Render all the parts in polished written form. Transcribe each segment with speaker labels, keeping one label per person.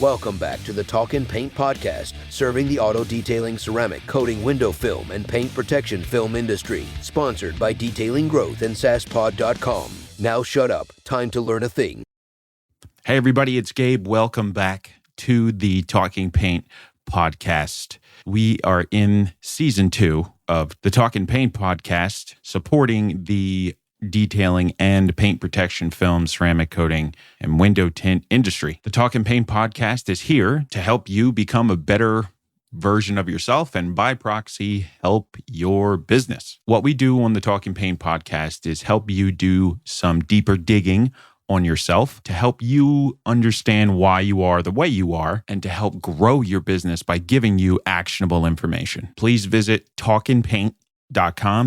Speaker 1: Welcome back to the Talkin Paint podcast, serving the auto detailing, ceramic, coating, window film, and paint protection film industry. Sponsored by Detailing Growth and SaaSpod.com. Now shut up. Time to learn a thing.
Speaker 2: Hey everybody, it's Gabe. Welcome back to the Talkin Paint podcast. We are in season 2 of the Talkin Paint podcast, supporting the detailing and paint protection film, ceramic coating, and window tint industry. The Talkin Paint podcast is here to help you become a better version of yourself and by proxy, help your business. What we do on the Talkin Paint podcast is help you do some deeper digging on yourself to help you understand why you are the way you are and to help grow your business by giving you actionable information. Please visit talkinpaint.com.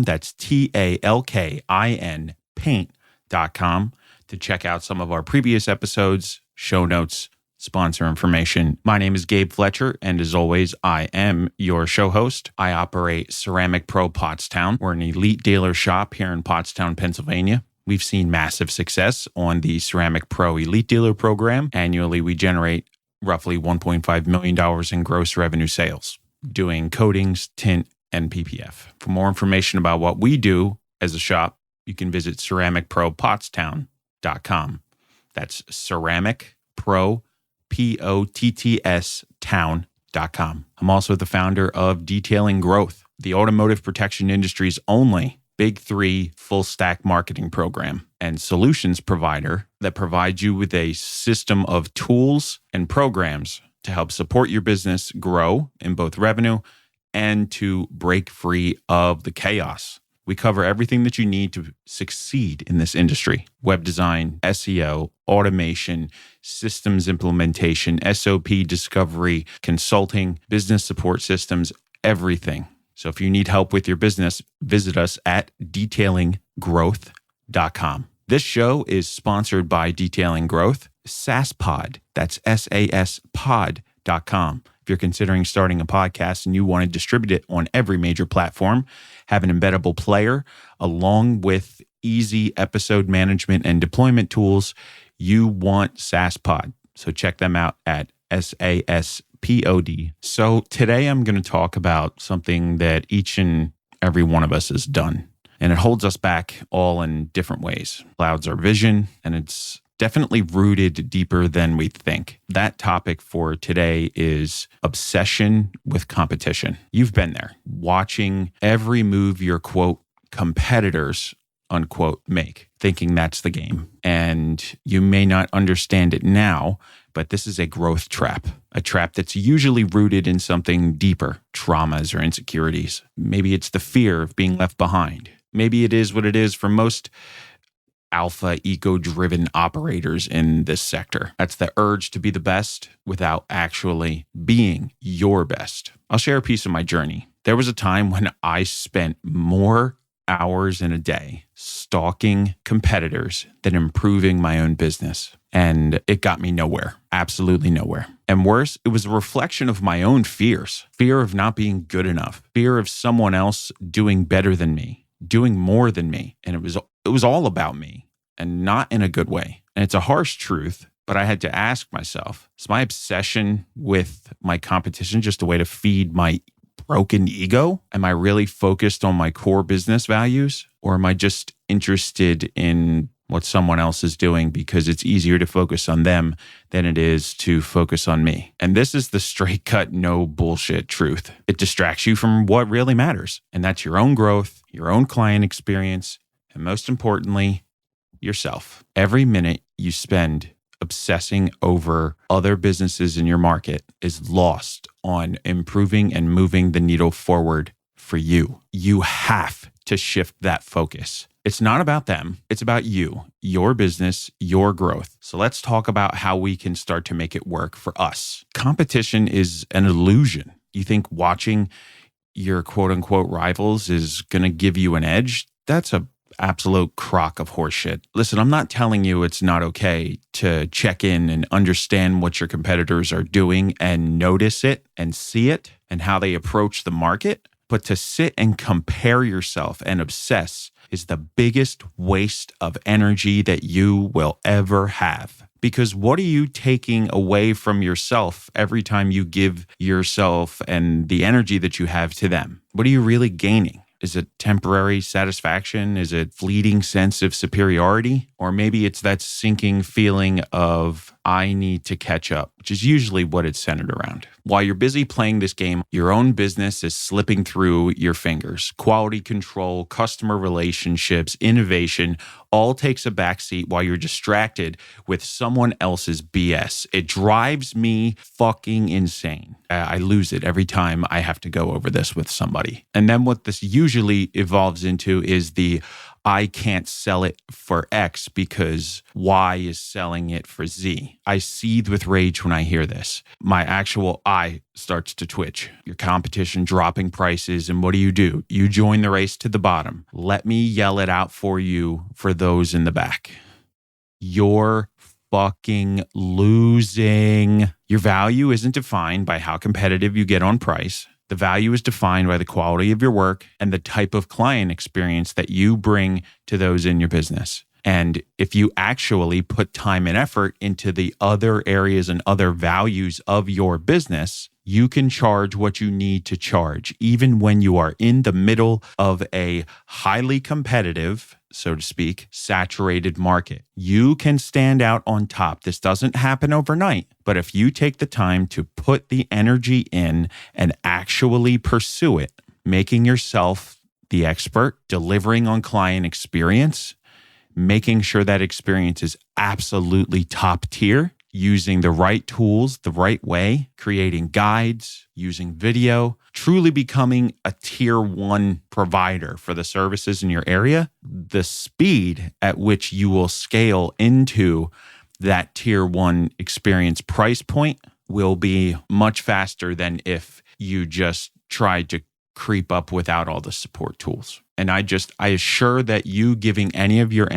Speaker 2: That's TALKIN paint.com to check out some of our previous episodes, show notes, sponsor information. My name is Gabe Fletcher, and as always, I am your show host. I operate Ceramic Pro Pottstown. We're an elite dealer shop here in Pottstown, Pennsylvania. We've seen massive success on the Ceramic Pro Elite Dealer Program. Annually, we generate roughly $1.5 million in gross revenue sales, doing coatings, tint, and PPF. For more information about what we do as a shop, you can visit ceramicpropottstown.com. That's Ceramic Pro, POTTS town.com. I'm also the founder of Detailing Growth, the automotive protection industry's only Big 3 full stack marketing program and solutions provider that provides you with a system of tools and programs to help support your business grow in both revenue and to break free of the chaos. We cover everything that you need to succeed in this industry: web design, SEO, automation, systems implementation, SOP discovery, consulting, business support systems, everything. So if you need help with your business, visit us at detailinggrowth.com. This show is sponsored by Detailing Growth, SaaSpod. That's SaaSpod.com. If you're considering starting a podcast and you want to distribute it on every major platform, have an embeddable player, along with easy episode management and deployment tools, you want SaaSpod. So check them out at SaaSpod. So today I'm going to talk about something that each and every one of us has done, and it holds us back all in different ways. Clouds our vision, and it's definitely rooted deeper than we think. That topic for today is obsession with competition. You've been there, watching every move your quote competitors unquote make, thinking that's the game. And you may not understand it now, but this is a growth trap, a trap that's usually rooted in something deeper, traumas or insecurities. Maybe it's the fear of being left behind. Maybe it is what it is for most alpha ego-driven operators in this sector. That's the urge to be the best without actually being your best. I'll share a piece of my journey. There was a time when I spent more hours in a day stalking competitors than improving my own business. And it got me nowhere, absolutely nowhere. And worse, it was a reflection of my own fears, fear of not being good enough, fear of someone else doing better than me, doing more than me. And it was all about me, and not in a good way. And it's a harsh truth, but I had to ask myself, is my obsession with my competition just a way to feed my broken ego? Am I really focused on my core business values? Or am I just interested in what someone else is doing because it's easier to focus on them than it is to focus on me? And this is the straight cut, no bullshit truth. It distracts you from what really matters. And that's your own growth, your own client experience, and most importantly, yourself. Every minute you spend obsessing over other businesses in your market is lost on improving and moving the needle forward for you. You have to shift that focus. It's not about them. It's about you, your business, your growth. So let's talk about how we can start to make it work for us. Competition is an illusion. You think watching your quote unquote rivals is going to give you an edge? That's a absolute crock of horseshit. Listen, I'm not telling you it's not okay to check in and understand what your competitors are doing and notice it and see it and how they approach the market. But to sit and compare yourself and obsess is the biggest waste of energy that you will ever have. Because what are you taking away from yourself every time you give yourself and the energy that you have to them? What are you really gaining? Is it temporary satisfaction? Is it fleeting sense of superiority? Or maybe it's that sinking feeling of, I need to catch up, which is usually what it's centered around. While you're busy playing this game, your own business is slipping through your fingers. Quality control, customer relationships, innovation, all takes a backseat while you're distracted with someone else's BS. It drives me fucking insane. I lose it every time I have to go over this with somebody. And then what this usually evolves into is I can't sell it for X because Y is selling it for Z. I seethe with rage when I hear this. My actual eye starts to twitch. Your competition dropping prices, and what do? You join the race to the bottom. Let me yell it out for you for those in the back. You're fucking losing. Your value isn't defined by how competitive you get on price. The value is defined by the quality of your work and the type of client experience that you bring to those in your business. And if you actually put time and effort into the other areas and other values of your business, you can charge what you need to charge, even when you are in the middle of a highly competitive, so to speak, saturated market. You can stand out on top. This doesn't happen overnight, but if you take the time to put the energy in and actually pursue it, making yourself the expert, delivering on client experience, making sure that experience is absolutely top tier, using the right tools the right way, creating guides, using video, truly becoming a tier 1 provider for the services in your area, the speed at which you will scale into that tier 1 experience price point will be much faster than if you just tried to creep up without all the support tools. And I assure you that giving any of your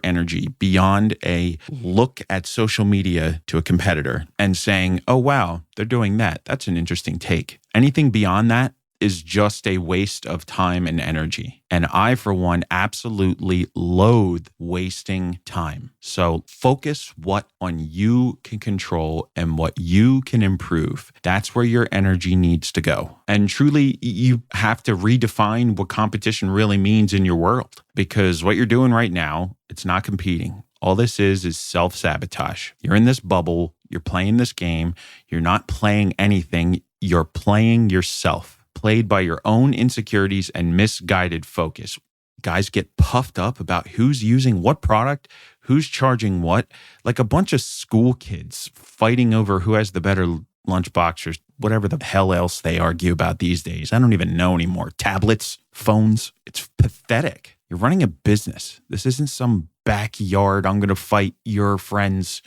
Speaker 2: energy beyond a look at social media to a competitor and saying, oh, wow, they're doing that. That's an interesting take. Anything beyond that is just a waste of time and energy. And I, for one, absolutely loathe wasting time. So focus what on you can control and what you can improve. That's where your energy needs to go. And truly, you have to redefine what competition really means in your world, because what you're doing right now, it's not competing. All this is self-sabotage. You're in this bubble. You're playing this game. You're not playing anything. You're playing yourself. Played by your own insecurities and misguided focus. Guys get puffed up about who's using what product, who's charging what, like a bunch of school kids fighting over who has the better lunchbox or whatever the hell else they argue about these days. I don't even know anymore. Tablets, phones. It's pathetic. You're running a business. This isn't some backyard, I'm going to fight your friends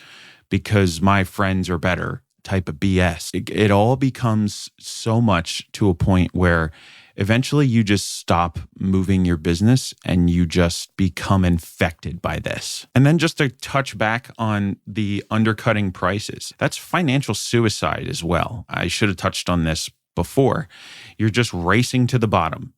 Speaker 2: because my friends are better type of BS. It all becomes so much to a point where eventually you just stop moving your business and you just become infected by this. And then just to touch back on the undercutting prices, that's financial suicide as well. I should have touched on this before. You're just racing to the bottom.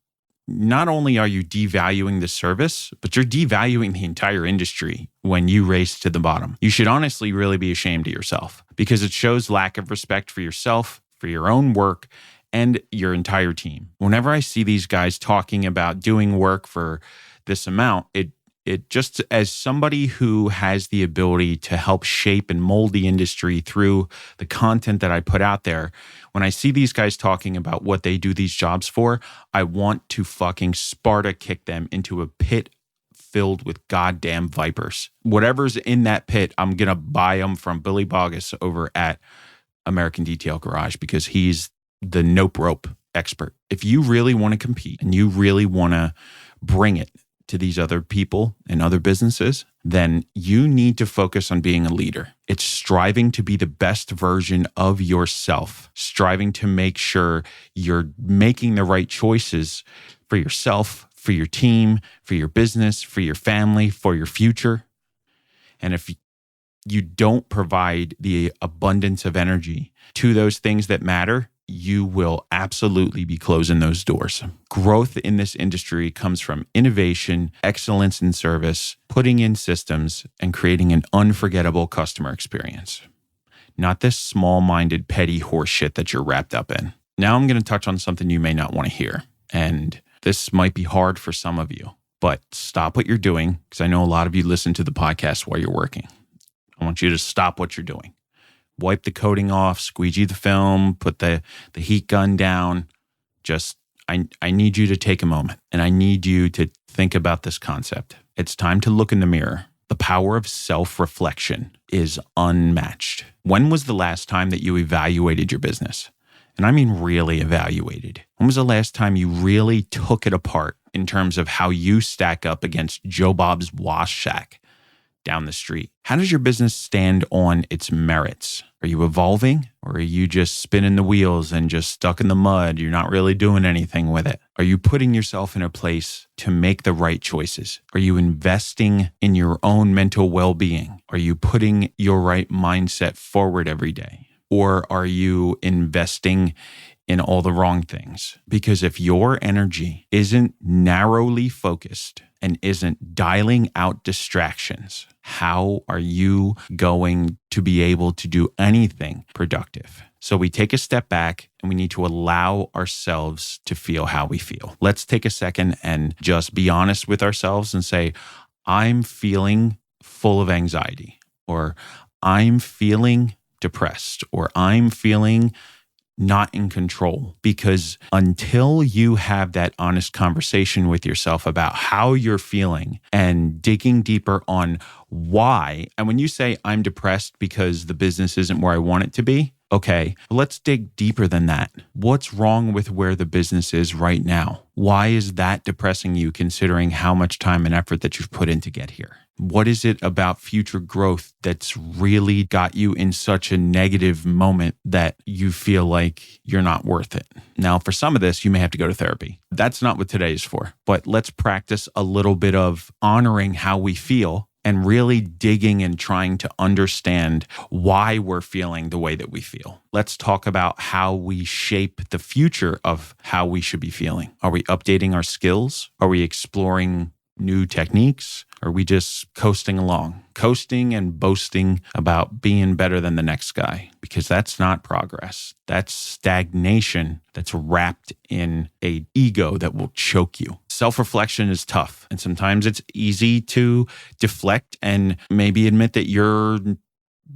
Speaker 2: Not only are you devaluing the service, but you're devaluing the entire industry when you race to the bottom. You should honestly really be ashamed of yourself because it shows lack of respect for yourself, for your own work, and your entire team. Whenever I see these guys talking about doing work for this amount, it just, as somebody who has the ability to help shape and mold the industry through the content that I put out there, when I see these guys talking about what they do these jobs for, I want to fucking Sparta kick them into a pit filled with goddamn vipers. Whatever's in that pit, I'm going to buy them from Billy Bogus over at American Detail Garage because he's the nope rope expert. If you really want to compete and you really want to bring it to these other people and other businesses, then you need to focus on being a leader. It's striving to be the best version of yourself, striving to make sure you're making the right choices for yourself, for your team, for your business, for your family, for your future. And if you don't provide the abundance of energy to those things that matter, you will absolutely be closing those doors. Growth in this industry comes from innovation, excellence in service, putting in systems, and creating an unforgettable customer experience. Not this small-minded, petty horseshit that you're wrapped up in. Now I'm going to touch on something you may not want to hear. And this might be hard for some of you, but stop what you're doing, because I know a lot of you listen to the podcast while you're working. I want you to stop what you're doing. Wipe the coating off, squeegee the film, put the heat gun down. I need you to take a moment, and I need you to think about this concept. It's time to look in the mirror. The power of self-reflection is unmatched. When was the last time that you evaluated your business? And I mean really evaluated. When was the last time you really took it apart in terms of how you stack up against Joe Bob's wash shack down the street? How does your business stand on its merits? Are you evolving, or are you just spinning the wheels and just stuck in the mud? You're not really doing anything with it. Are you putting yourself in a place to make the right choices? Are you investing in your own mental well-being? Are you putting your right mindset forward every day? Or are you investing in all the wrong things? Because if your energy isn't narrowly focused and isn't dialing out distractions, how are you going to be able to do anything productive? So we take a step back and we need to allow ourselves to feel how we feel. Let's take a second and just be honest with ourselves and say, I'm feeling full of anxiety, or I'm feeling depressed, or I'm feeling not in control. Because until you have that honest conversation with yourself about how you're feeling and digging deeper on why, and when you say I'm depressed because the business isn't where I want it to be, okay, let's dig deeper than that. What's wrong with where the business is right now? Why is that depressing you, considering how much time and effort that you've put in to get here? What is it about future growth that's really got you in such a negative moment that you feel like you're not worth it? Now, for some of this, you may have to go to therapy. That's not what today is for. But let's practice a little bit of honoring how we feel and really digging and trying to understand why we're feeling the way that we feel. Let's talk about how we shape the future of how we should be feeling. Are we updating our skills? Are we exploring new techniques? Are we just coasting along, coasting and boasting about being better than the next guy? Because that's not progress. That's stagnation that's wrapped in an ego that will choke you. Self-reflection is tough, and sometimes it's easy to deflect and maybe admit that you're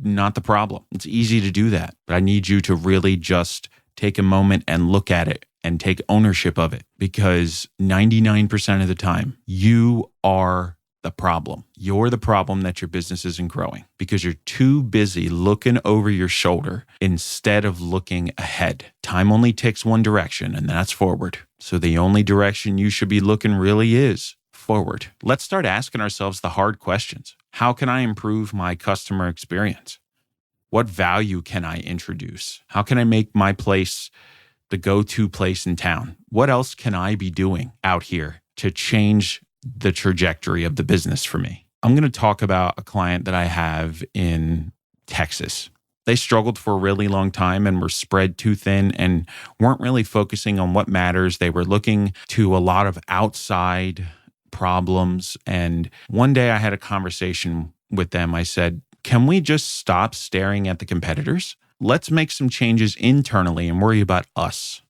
Speaker 2: not the problem. It's easy to do that, but I need you to really just take a moment and look at it and take ownership of it, because 99% of the time, you are the problem. You're the problem that your business isn't growing, because you're too busy looking over your shoulder instead of looking ahead. Time only takes one direction, and that's forward. So the only direction you should be looking really is forward. Let's start asking ourselves the hard questions. How can I improve my customer experience? What value can I introduce? How can I make my place the go-to place in town? What else can I be doing out here to change the trajectory of the business for me? I'm going to talk about a client that I have in Texas. They struggled for a really long time and were spread too thin and weren't really focusing on what matters. They were looking to a lot of outside problems. And one day I had a conversation with them. I said, can we just stop staring at the competitors? Let's make some changes internally and worry about us.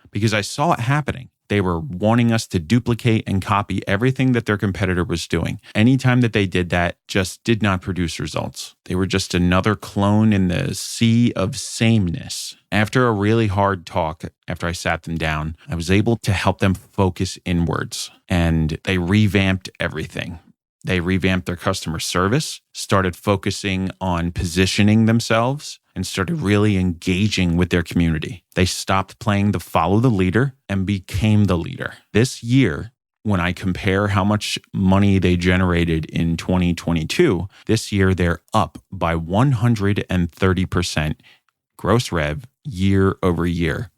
Speaker 2: Because I saw it happening. They were wanting us to duplicate and copy everything that their competitor was doing. Anytime that they did that, just did not produce results. They were just another clone in the sea of sameness. After a really hard talk, after I sat them down, I was able to help them focus inwards, and they revamped everything. They revamped their customer service, started focusing on positioning themselves, and started really engaging with their community. They stopped playing the follow the leader and became the leader. This year, when I compare how much money they generated in 2022, this year they're up by 130% gross rev year over year.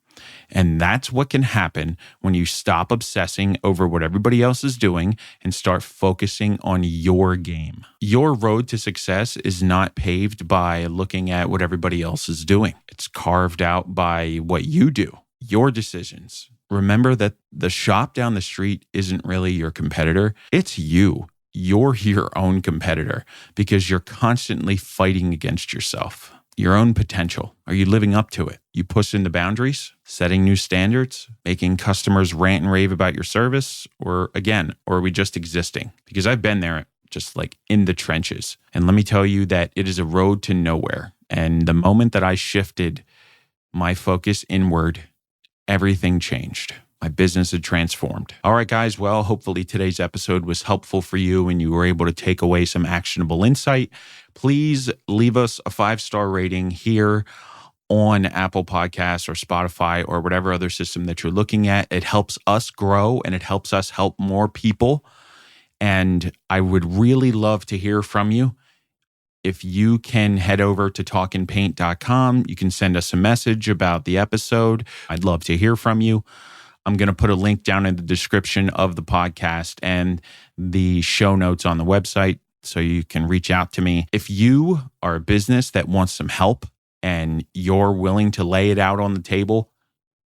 Speaker 2: And that's what can happen when you stop obsessing over what everybody else is doing and start focusing on your game. Your road to success is not paved by looking at what everybody else is doing. It's carved out by what you do, your decisions. Remember that the shop down the street isn't really your competitor. It's you. You're your own competitor because you're constantly fighting against yourself. Your own potential. Are you living up to it? You pushing the boundaries, setting new standards, making customers rant and rave about your service? Or are we just existing? Because I've been there, just like in the trenches. And let me tell you that it is a road to nowhere. And the moment that I shifted my focus inward, everything changed. My business had transformed. All right, guys. Well, hopefully today's episode was helpful for you and you were able to take away some actionable insight. Please leave us a 5-star rating here on Apple Podcasts or Spotify or whatever other system that you're looking at. It helps us grow and it helps us help more people. And I would really love to hear from you. If you can head over to talkinpaint.com, you can send us a message about the episode. I'd love to hear from you. I'm going to put a link down in the description of the podcast and the show notes on the website so you can reach out to me. If you are a business that wants some help and you're willing to lay it out on the table,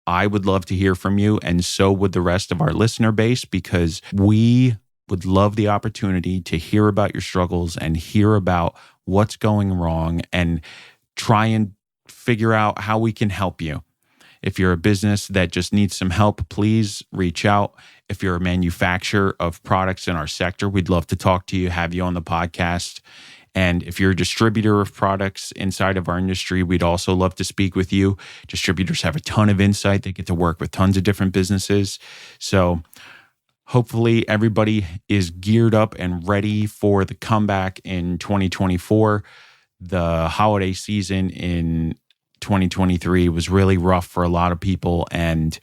Speaker 2: I would love to hear from you, and so would the rest of our listener base, because we would love the opportunity to hear about your struggles and hear about what's going wrong and try and figure out how we can help you. If you're a business that just needs some help, please reach out. If you're a manufacturer of products in our sector, we'd love to talk to you, have you on the podcast. And if you're a distributor of products inside of our industry, we'd also love to speak with you. Distributors have a ton of insight. They get to work with tons of different businesses. So hopefully everybody is geared up and ready for the comeback in 2024. The holiday season in 2023 was really rough for a lot of people, and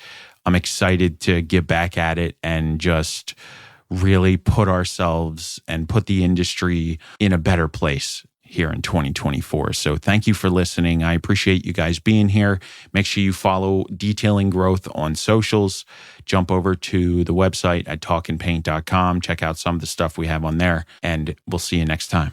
Speaker 2: I'm excited to get back at it and just really put ourselves and put the industry in a better place here in 2024. So thank you for listening. I appreciate you guys being here. Make sure you follow Detailing Growth on socials. Jump over to the website at talkinpaint.com. Check out some of the stuff we have on there, and we'll see you next time.